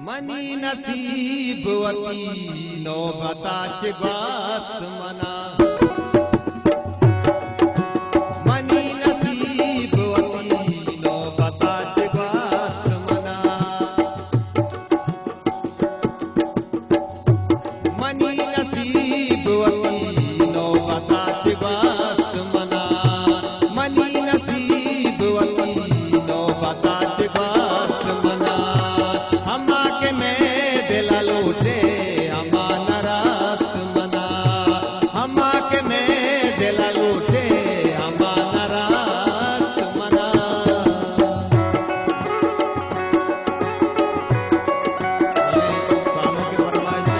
मनी नसीब वती नौबताचे बास्त मना मनी नसीब वती नौबताचे बास्त मना मनी नसीब वती नौबताचे बास्त मना मनी नसीब वती नौबताचे बास्त मना हमा के मैं दिला लूटे हमा नाराज मना हमा के मैं दिला लूटे हमा नाराज मना सालों की फरमाइश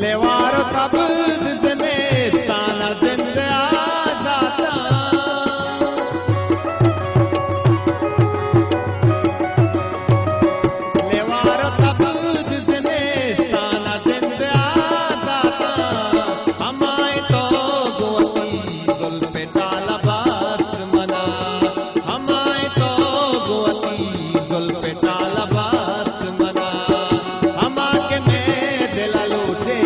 लेवारो तब्द ज़िमेस्तान ज़िंदा आज़ादा लेवारो तब्द ज़िमेस्तान ज़िंदा आज़ादा हमारे तो गोती गुल पे डाला बास्त मना हमारे तो गोती गुल पे डाला बास्त मना हमा के मैं दिला लूटे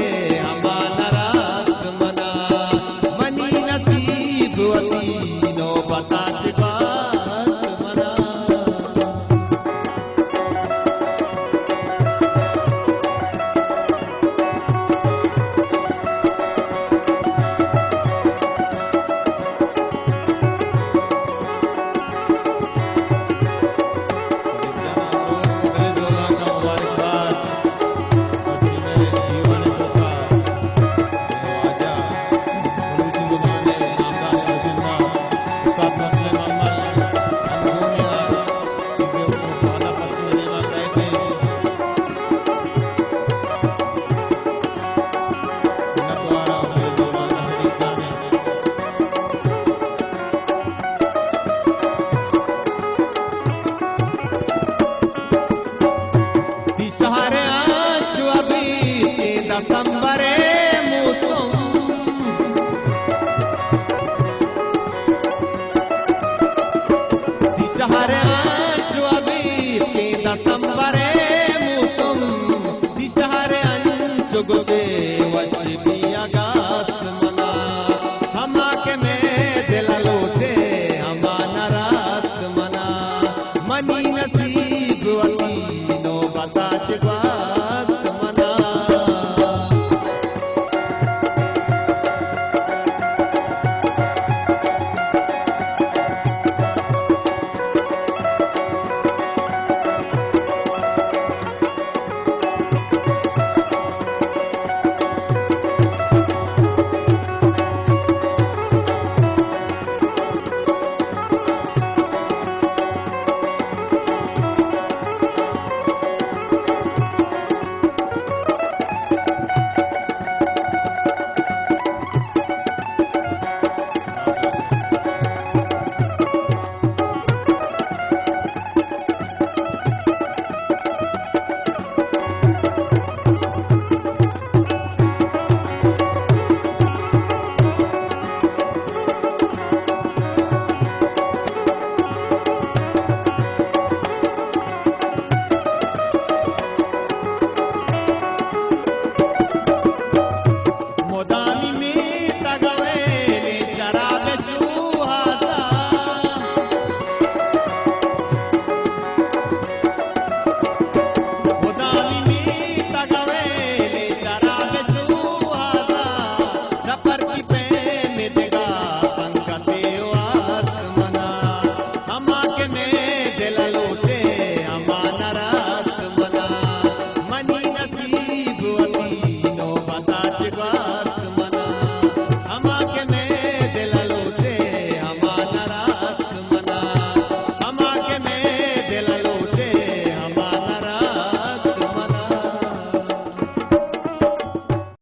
नौबताचे बास्त मना दिसंबर मौसम दिशहर जो अभी के दिसंबर मौसम दिशहर अंशुग से